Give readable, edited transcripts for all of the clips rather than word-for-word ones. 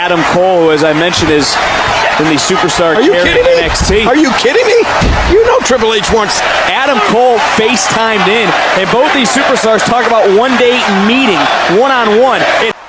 Adam Cole, who, as I mentioned, is in the Superstar NXT. Are you kidding me? You know Triple H wants Adam Cole FaceTimed in, and both these superstars talk about one-day meeting, one-on-one.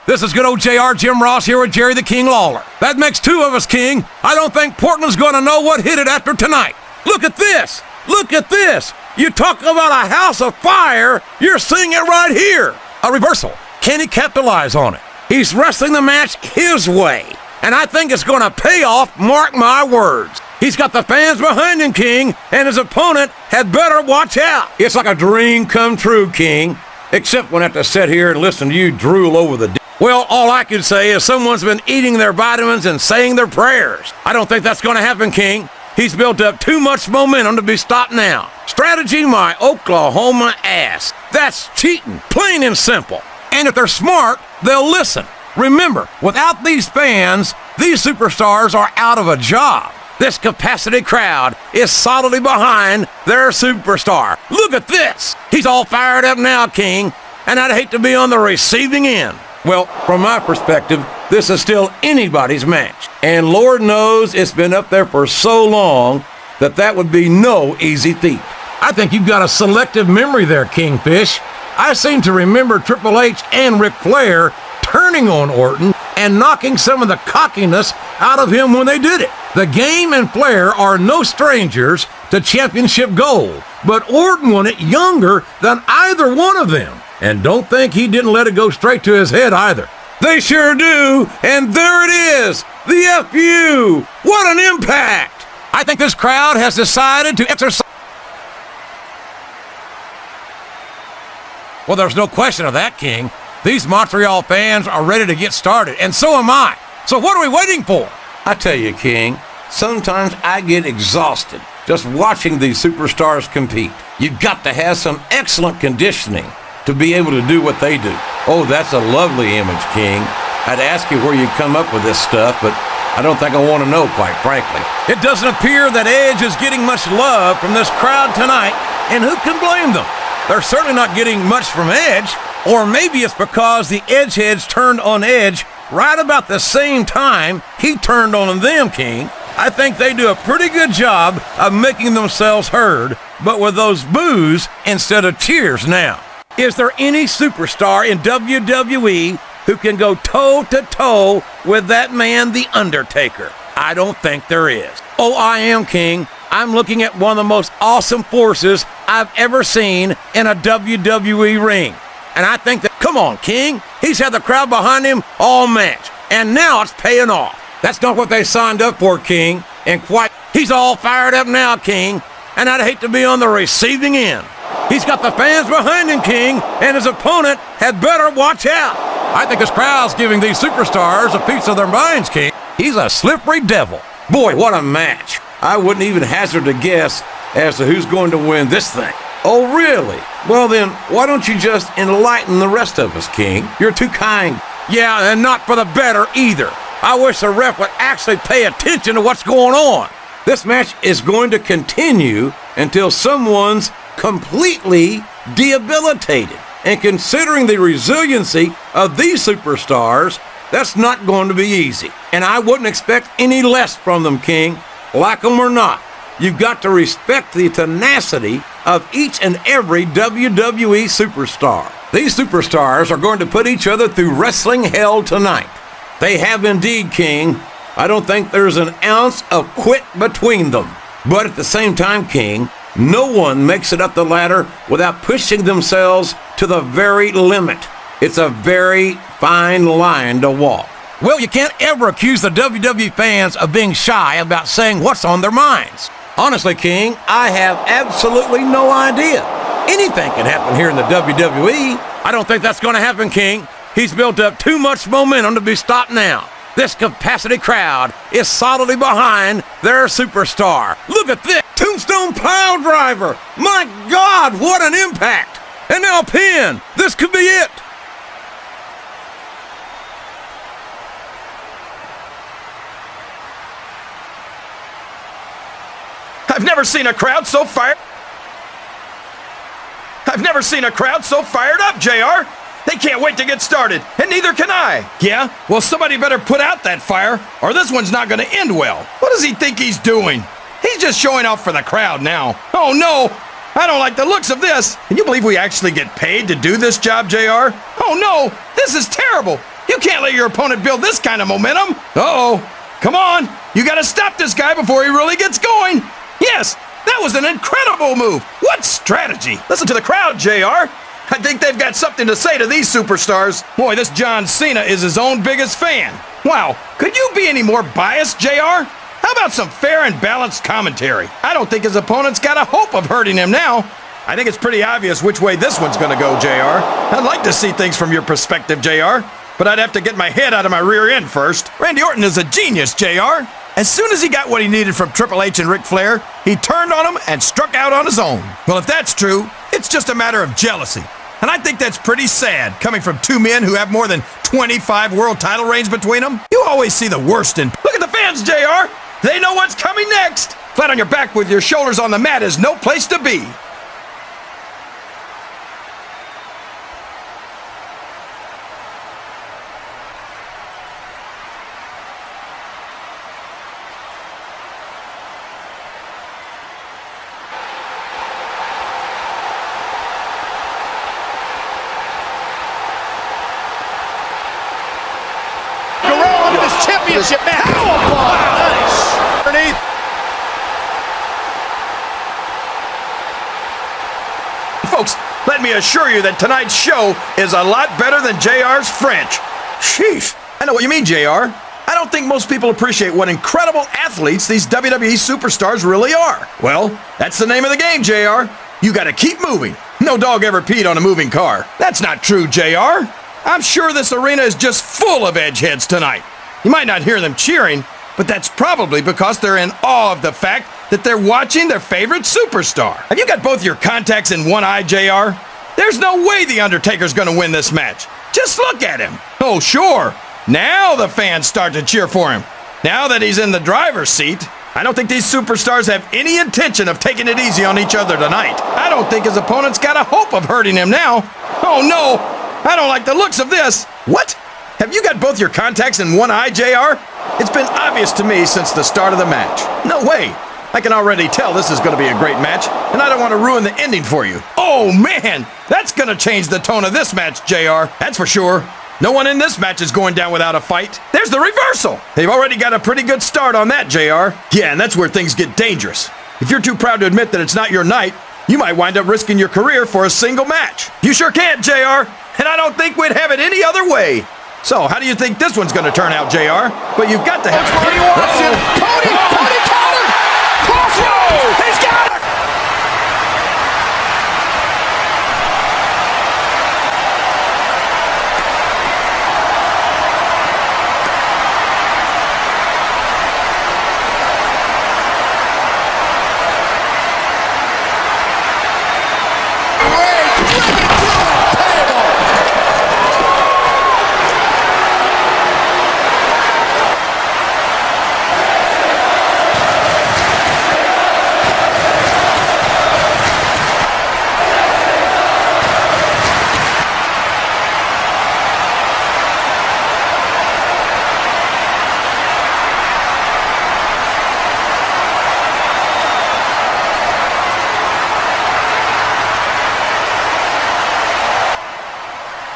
This is good old JR, Jim Ross here with Jerry the King Lawler. That makes two of us, King. I don't think Portland's going to know what hit it after tonight. Look at this. Look at this. You talk about a house of fire, you're seeing it right here. A reversal. Can he capitalize on it? He's wrestling the match his way, and I think it's going to pay off, mark my words. He's got the fans behind him, King, and his opponent had better watch out. It's like a dream come true, King, except when I have to sit here and listen to you drool over the Well, all I can say is someone's been eating their vitamins and saying their prayers. I don't think that's going to happen, King. He's built up too much momentum to be stopped now. Strategy my Oklahoma ass. That's cheating, plain and simple. And if they're smart, they'll listen. Remember, without these fans, these superstars are out of a job. This capacity crowd is solidly behind their superstar. Look at this. He's all fired up now, King, and I'd hate to be on the receiving end. Well, from my perspective, this is still anybody's match. And Lord knows it's been up there for so long that would be no easy feat. I think you've got a selective memory there, Kingfish. I seem to remember Triple H and Ric Flair turning on Orton and knocking some of the cockiness out of him when they did it. The Game and Flair are no strangers to championship gold, but Orton won it younger than either one of them. And don't think he didn't let it go straight to his head either. They sure do, and there it is, the FU. What an impact! I think this crowd has decided to exercise. Well, there's no question of that, King. These Montreal fans are ready to get started, and so am I. So what are we waiting for? I tell you, King, sometimes I get exhausted just watching these superstars compete. You've got to have some excellent conditioning to be able to do what they do. Oh, that's a lovely image, King. I'd ask you where you come up with this stuff, but I don't think I want to know, quite frankly. It doesn't appear that Edge is getting much love from this crowd tonight, and who can blame them? They're certainly not getting much from Edge, or maybe it's because the Edgeheads turned on Edge right about the same time he turned on them, King. I think they do a pretty good job of making themselves heard, but with those boos instead of cheers now. Is there any superstar in WWE who can go toe-to-toe with that man, The Undertaker? I don't think there is. Oh, I am, King. I'm looking at one of the most awesome forces I've ever seen in a WWE ring. And I think that, come on, King, he's had the crowd behind him all match. And now it's paying off. That's not what they signed up for, King. And he's all fired up now, King. And I'd hate to be on the receiving end. He's got the fans behind him, King, and his opponent had better watch out. I think his crowd's giving these superstars a piece of their minds, King. He's a slippery devil. Boy, what a match. I wouldn't even hazard a guess as to who's going to win this thing. Oh, really? Well then, why don't you just enlighten the rest of us, King? You're too kind. Yeah, and not for the better either. I wish the ref would actually pay attention to what's going on. This match is going to continue until someone's completely debilitated. And considering the resiliency of these superstars, that's not going to be easy. And I wouldn't expect any less from them, King. Like them or not, you've got to respect the tenacity of each and every WWE superstar. These superstars are going to put each other through wrestling hell tonight. They have indeed, King. I don't think there's an ounce of quit between them. But at the same time, King, no one makes it up the ladder without pushing themselves to the very limit. It's a very fine line to walk. Well, you can't ever accuse the WWE fans of being shy about saying what's on their minds. Honestly, King, I have absolutely no idea. Anything can happen here in the WWE. I don't think that's going to happen, King. He's built up too much momentum to be stopped now. This capacity crowd is solidly behind their superstar. Look at this. Tombstone pile driver. My God, what an impact. And now pin. This could be it. I've never seen a crowd so fired. I've never seen a crowd so fired up, JR. They can't wait to get started, and neither can I. Yeah? Well, somebody better put out that fire, or this one's not going to end well. What does he think he's doing? He's just showing off for the crowd now. Oh, no! I don't like the looks of this. Can you believe we actually get paid to do this job, JR? Oh, no! This is terrible! You can't let your opponent build this kind of momentum. Uh-oh. Come on! You gotta stop this guy before he really gets going! Yes! That was an incredible move! What strategy! Listen to the crowd, JR! I think they've got something to say to these superstars. Boy, this John Cena is his own biggest fan. Wow, could you be any more biased, JR? How about some fair and balanced commentary? I don't think his opponent's got a hope of hurting him now. I think it's pretty obvious which way this one's gonna go, JR. I'd like to see things from your perspective, JR, but I'd have to get my head out of my rear end first. Randy Orton is a genius, JR. As soon as he got what he needed from Triple H and Ric Flair, he turned on him and struck out on his own. Well, if that's true, it's just a matter of jealousy. And I think that's pretty sad, coming from two men who have more than 25 world title reigns between them. You always see the worst in... Look at the fans, JR! They know what's coming next! Flat on your back with your shoulders on the mat is no place to be. Championship match. Wow. Nice. Underneath. Folks, let me assure you that tonight's show is a lot better than JR's French. Sheesh. I know what you mean, JR. I don't think most people appreciate what incredible athletes these WWE superstars really are. Well, that's the name of the game, JR. You gotta keep moving. No dog ever peed on a moving car. That's not true, JR. I'm sure this arena is just full of edgeheads tonight. You might not hear them cheering, but that's probably because they're in awe of the fact that they're watching their favorite superstar. Have you got both your contacts in one eye, JR? There's no way The Undertaker's gonna win this match. Just look at him. Oh, sure. Now the fans start to cheer for him. Now that he's in the driver's seat, I don't think these superstars have any intention of taking it easy on each other tonight. I don't think his opponent's got a hope of hurting him now. Oh, no. I don't like the looks of this. What? Have you got both your contacts in one eye, JR? It's been obvious to me since the start of the match. No way. I can already tell this is going to be a great match, and I don't want to ruin the ending for you. Oh, man! That's going to change the tone of this match, JR. That's for sure. No one in this match is going down without a fight. There's the reversal. They've already got a pretty good start on that, JR. Yeah, and that's where things get dangerous. If you're too proud to admit that it's not your night, you might wind up risking your career for a single match. You sure can't, JR, and I don't think we'd have it any other way. So, how do you think this one's going to turn out, JR? But you've got to have... Cody wants him. Cody countered. Crossroads. He's got it.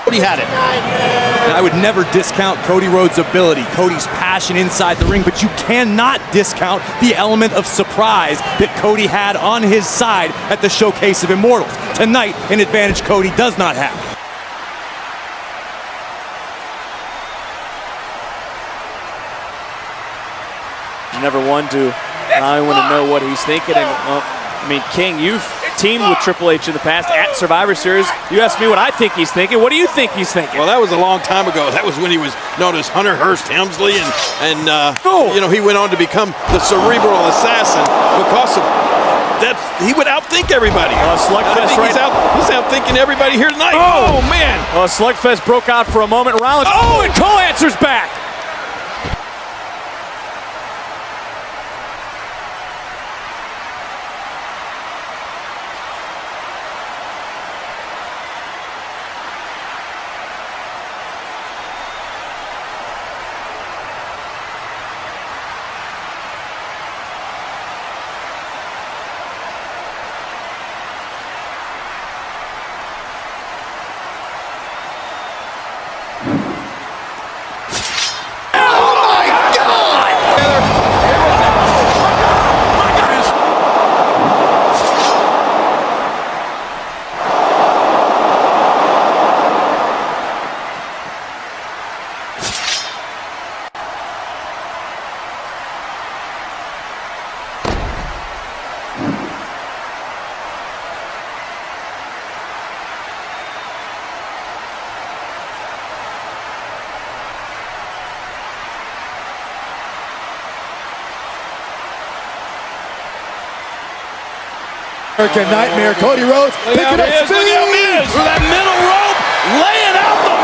Cody had it. And I would never discount Cody Rhodes' ability, Cody's passion inside the ring, but you cannot discount the element of surprise that Cody had on his side at the Showcase of Immortals. Tonight, an advantage Cody does not have. Never one to I want to know what he's thinking. And I mean, King, you've teamed with Triple H in the past at Survivor Series. You asked me what I think he's thinking. What do you think he's thinking? Well, that was a long time ago. That was when he was known as Hunter Hearst Helmsley, and you know, he went on to become the cerebral assassin because of that. He would outthink everybody. Slugfest he's outthinking everybody here tonight. Oh man! Slugfest broke out for a moment. Rollins. Oh, and Cole answers back. American Nightmare, Cody Rhodes, picking up speed Through that middle rope, laying out the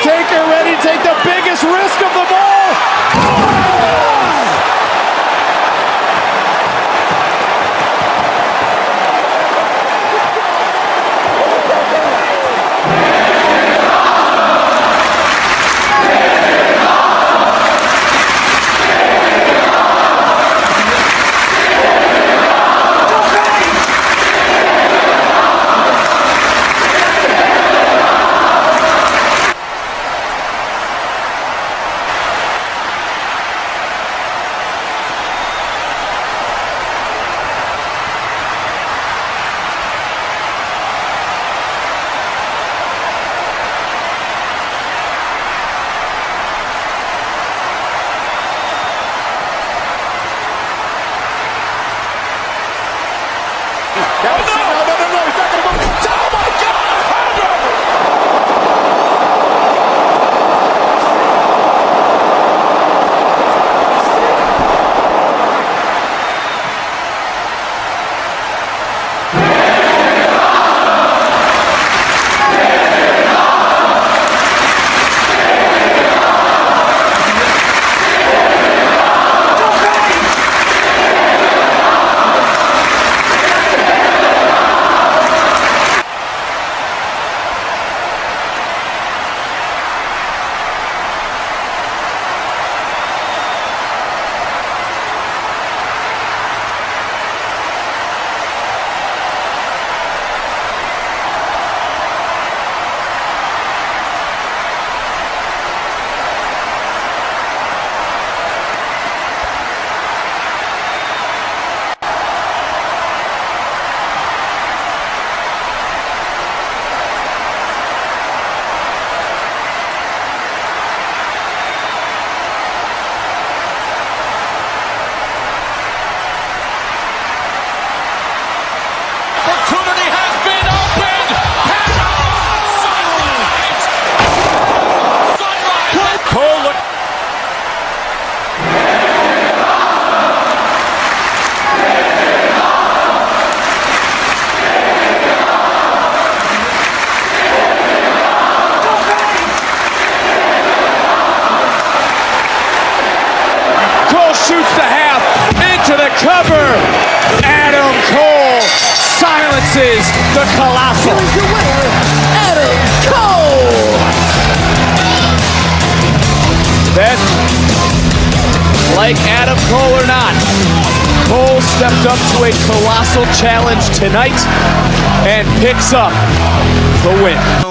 taker, ready to take the biggest risk of them all. No, he's not gonna move. Oh my shoots the half into the cover. Adam Cole silences the Colossal. Here's your winner, Adam Cole. Then, like Adam Cole or not, Cole stepped up to a Colossal challenge tonight and picks up the win.